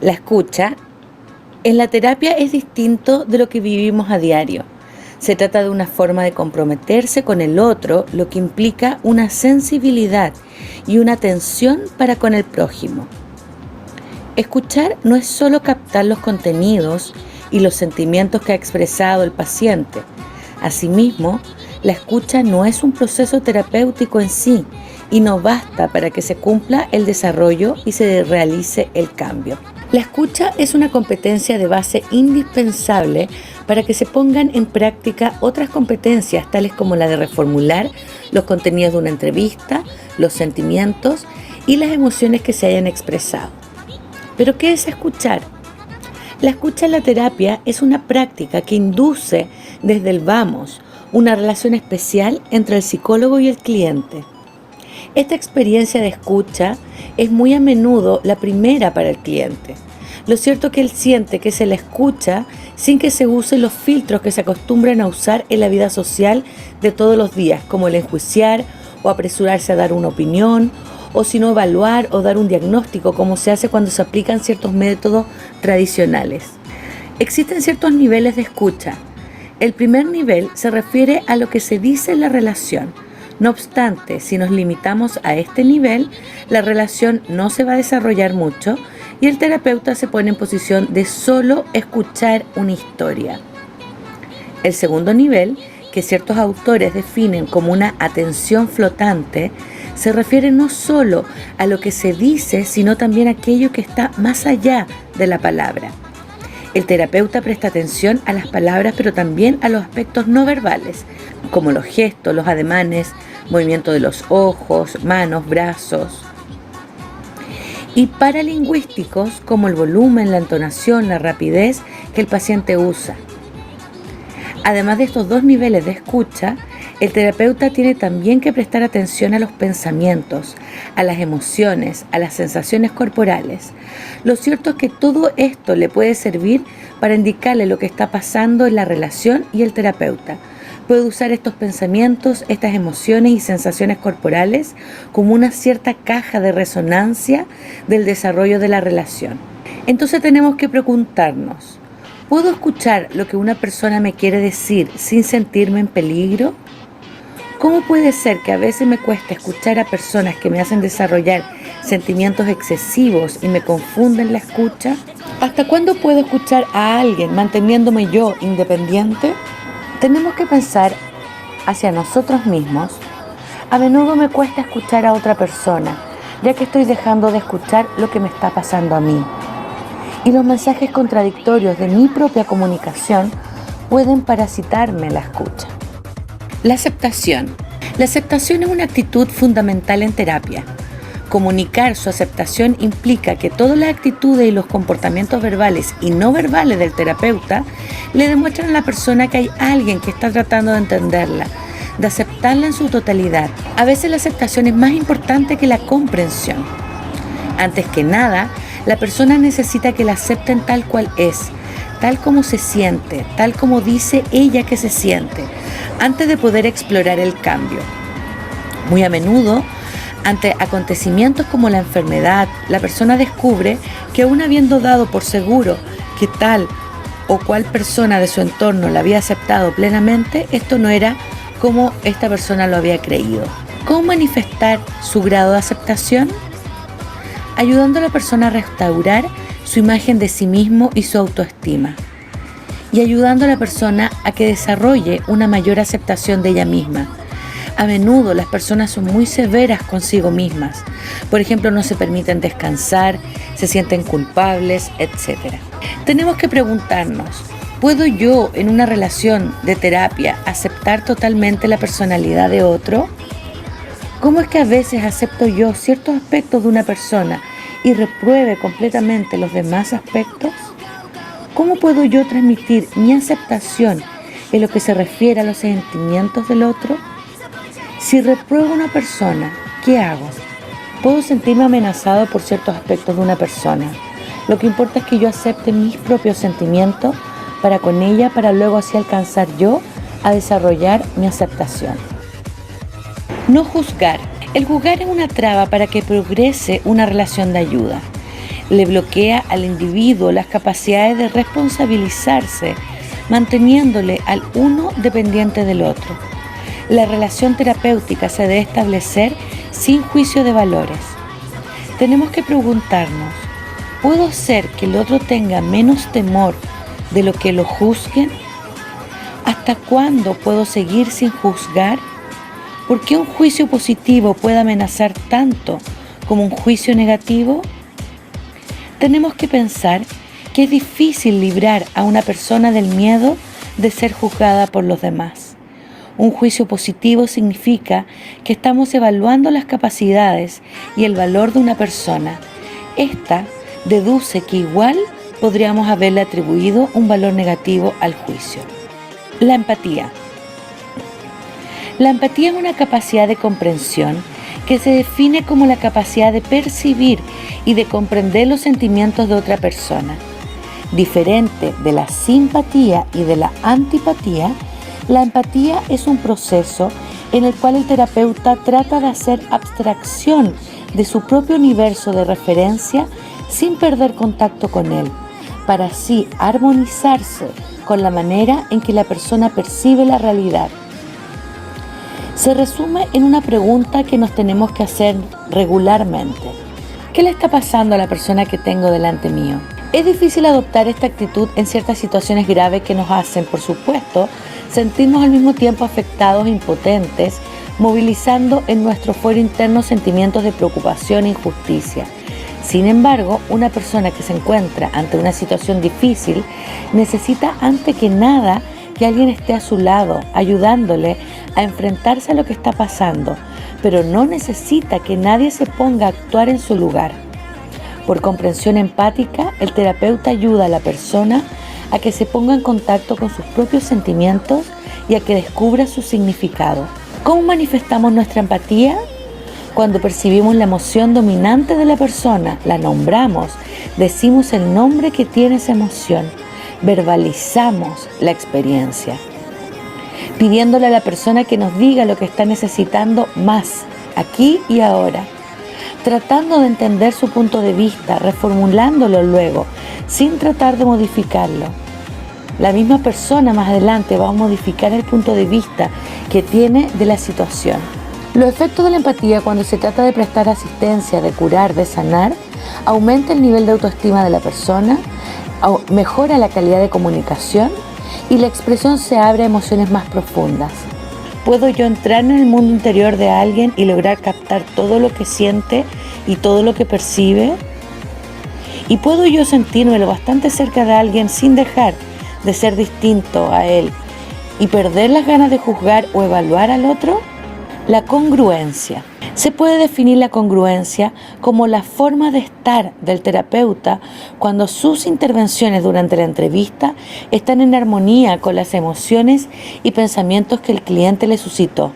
La escucha en la terapia es distinto de lo que vivimos a diario. Se trata de una forma de comprometerse con el otro, lo que implica una sensibilidad y una atención para con el prójimo. Escuchar no es solo captar los contenidos y los sentimientos que ha expresado el paciente. Asimismo, la escucha no es un proceso terapéutico en sí y no basta para que se cumpla el desarrollo y se realice el cambio. La escucha es una competencia de base indispensable para que se pongan en práctica otras competencias, tales como la de reformular los contenidos de una entrevista, los sentimientos y las emociones que se hayan expresado. ¿Pero qué es escuchar? La escucha en la terapia es una práctica que induce desde el vamos una relación especial entre el psicólogo y el cliente. Esta experiencia de escucha es muy a menudo la primera para el cliente. Lo cierto es que él siente que se le escucha sin que se usen los filtros que se acostumbran a usar en la vida social de todos los días, como el enjuiciar o apresurarse a dar una opinión, o sino evaluar o dar un diagnóstico, como se hace cuando se aplican ciertos métodos tradicionales. Existen ciertos niveles de escucha. El primer nivel se refiere a lo que se dice en la relación. No obstante, si nos limitamos a este nivel, la relación no se va a desarrollar mucho y el terapeuta se pone en posición de solo escuchar una historia. El segundo nivel, que ciertos autores definen como una atención flotante, se refiere no solo a lo que se dice, sino también a aquello que está más allá de la palabra. El terapeuta presta atención a las palabras, pero también a los aspectos no verbales, como los gestos, los ademanes, movimiento de los ojos, manos, brazos. Y paralingüísticos, como el volumen, la entonación, la rapidez que el paciente usa. Además de estos dos niveles de escucha, el terapeuta tiene también que prestar atención a los pensamientos, a las emociones, a las sensaciones corporales. Lo cierto es que todo esto le puede servir para indicarle lo que está pasando en la relación y el terapeuta. Puede usar estos pensamientos, estas emociones y sensaciones corporales como una cierta caja de resonancia del desarrollo de la relación. Entonces tenemos que preguntarnos, ¿puedo escuchar lo que una persona me quiere decir sin sentirme en peligro? ¿Cómo puede ser que a veces me cuesta escuchar a personas que me hacen desarrollar sentimientos excesivos y me confunden la escucha? ¿Hasta cuándo puedo escuchar a alguien manteniéndome yo independiente? Tenemos que pensar hacia nosotros mismos. A menudo me cuesta escuchar a otra persona, ya que estoy dejando de escuchar lo que me está pasando a mí. Y los mensajes contradictorios de mi propia comunicación pueden parasitarme la escucha. La aceptación. La aceptación es una actitud fundamental en terapia. Comunicar su aceptación implica que todas las actitudes y los comportamientos verbales y no verbales del terapeuta le demuestran a la persona que hay alguien que está tratando de entenderla, de aceptarla en su totalidad. A veces la aceptación es más importante que la comprensión. Antes que nada, la persona necesita que la acepten tal cual es, tal como se siente, tal como dice ella que se siente, antes de poder explorar el cambio. Muy a menudo, ante acontecimientos como la enfermedad, la persona descubre que aún habiendo dado por seguro que tal o cual persona de su entorno la había aceptado plenamente, esto no era como esta persona lo había creído. ¿Cómo manifestar su grado de aceptación? Ayudando a la persona a restaurar su imagen de sí mismo y su autoestima, y ayudando a la persona a que desarrolle una mayor aceptación de ella misma. A menudo las personas son muy severas consigo mismas. Por ejemplo, no se permiten descansar, se sienten culpables, etc. Tenemos que preguntarnos, ¿puedo yo en una relación de terapia aceptar totalmente la personalidad de otro? ¿Cómo es que a veces acepto yo ciertos aspectos de una persona y repruebe completamente los demás aspectos? ¿Cómo puedo yo transmitir mi aceptación en lo que se refiere a los sentimientos del otro? Si repruebo a una persona, ¿qué hago? Puedo sentirme amenazado por ciertos aspectos de una persona. Lo que importa es que yo acepte mis propios sentimientos para con ella, para luego así alcanzar yo a desarrollar mi aceptación. No juzgar. El juzgar es una traba para que progrese una relación de ayuda. Le bloquea al individuo las capacidades de responsabilizarse, manteniéndole al uno dependiente del otro. La relación terapéutica se debe establecer sin juicio de valores. Tenemos que preguntarnos, ¿puedo hacer que el otro tenga menos temor de lo que lo juzguen? ¿Hasta cuándo puedo seguir sin juzgar? ¿Por qué un juicio positivo puede amenazar tanto como un juicio negativo? Tenemos que pensar que es difícil librar a una persona del miedo de ser juzgada por los demás. Un juicio positivo significa que estamos evaluando las capacidades y el valor de una persona. Esta deduce que igual podríamos haberle atribuido un valor negativo al juicio. La empatía. La empatía es una capacidad de comprensión que se define como la capacidad de percibir y de comprender los sentimientos de otra persona. Diferente de la simpatía y de la antipatía, la empatía es un proceso en el cual el terapeuta trata de hacer abstracción de su propio universo de referencia sin perder contacto con él, para así armonizarse con la manera en que la persona percibe la realidad. Se resume en una pregunta que nos tenemos que hacer regularmente. ¿Qué le está pasando a la persona que tengo delante mío? Es difícil adoptar esta actitud en ciertas situaciones graves que nos hacen, por supuesto, sentirnos al mismo tiempo afectados e impotentes, movilizando en nuestro fuero interno sentimientos de preocupación e injusticia. Sin embargo, una persona que se encuentra ante una situación difícil necesita antes que nada que alguien esté a su lado, ayudándole a enfrentarse a lo que está pasando, pero no necesita que nadie se ponga a actuar en su lugar. Por comprensión empática, el terapeuta ayuda a la persona a que se ponga en contacto con sus propios sentimientos y a que descubra su significado. ¿Cómo manifestamos nuestra empatía? Cuando percibimos la emoción dominante de la persona, la nombramos, decimos el nombre que tiene esa emoción, verbalizamos la experiencia, pidiéndole a la persona que nos diga lo que está necesitando más, aquí y ahora, tratando de entender su punto de vista, reformulándolo luego, sin tratar de modificarlo. La misma persona más adelante va a modificar el punto de vista que tiene de la situación. Los efectos de la empatía cuando se trata de prestar asistencia, de curar, de sanar, aumenta el nivel de autoestima de la persona, mejora la calidad de comunicación y la expresión se abre a emociones más profundas. ¿Puedo yo entrar en el mundo interior de alguien y lograr captar todo lo que siente y todo lo que percibe? ¿Y puedo yo sentirme lo bastante cerca de alguien sin dejar de ser distinto a él y perder las ganas de juzgar o evaluar al otro? La congruencia. Se puede definir la congruencia como la forma de estar del terapeuta cuando sus intervenciones durante la entrevista están en armonía con las emociones y pensamientos que el cliente le suscitó.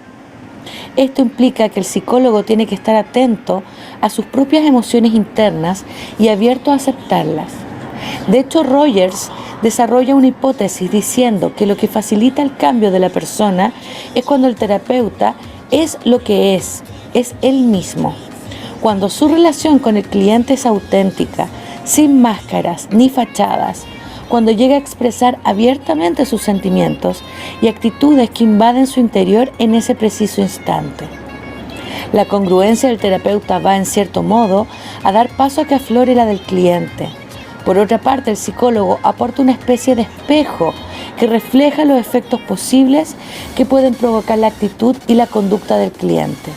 Esto implica que el psicólogo tiene que estar atento a sus propias emociones internas y abierto a aceptarlas. De hecho, Rogers desarrolla una hipótesis diciendo que lo que facilita el cambio de la persona es cuando el terapeuta es lo que es él mismo. Cuando su relación con el cliente es auténtica, sin máscaras ni fachadas, cuando llega a expresar abiertamente sus sentimientos y actitudes que invaden su interior en ese preciso instante. La congruencia del terapeuta va, en cierto modo, a dar paso a que aflore la del cliente. Por otra parte, el psicólogo aporta una especie de espejo que refleja los efectos posibles que pueden provocar la actitud y la conducta del cliente.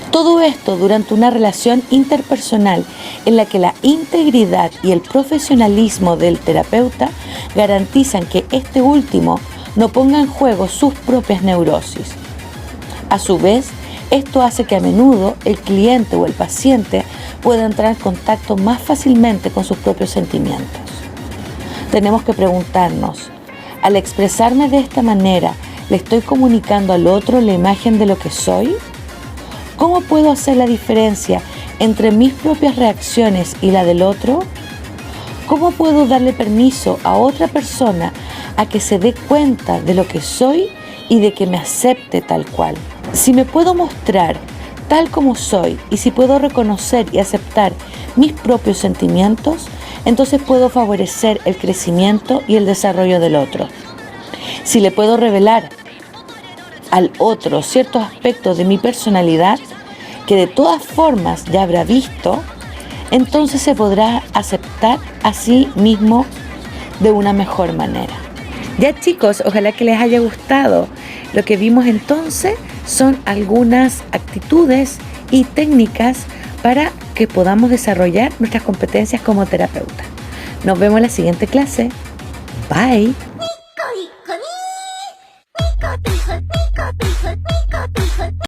Todo esto durante una relación interpersonal en la que la integridad y el profesionalismo del terapeuta garantizan que este último no ponga en juego sus propias neurosis. A su vez, esto hace que a menudo el cliente o el paciente pueda entrar en contacto más fácilmente con sus propios sentimientos. Tenemos que preguntarnos, al expresarme de esta manera, ¿le estoy comunicando al otro la imagen de lo que soy? ¿Cómo puedo hacer la diferencia entre mis propias reacciones y la del otro? ¿Cómo puedo darle permiso a otra persona a que se dé cuenta de lo que soy y de que me acepte tal cual? Si me puedo mostrar tal como soy, y si puedo reconocer y aceptar mis propios sentimientos, entonces puedo favorecer el crecimiento y el desarrollo del otro. Si le puedo revelar al otro ciertos aspectos de mi personalidad que de todas formas ya habrá visto, entonces se podrá aceptar a sí mismo de una mejor manera. Ya chicos, ojalá que les haya gustado. Lo que vimos entonces son algunas actitudes y técnicas para que podamos desarrollar nuestras competencias como terapeuta. Nos vemos en la siguiente clase. Bye.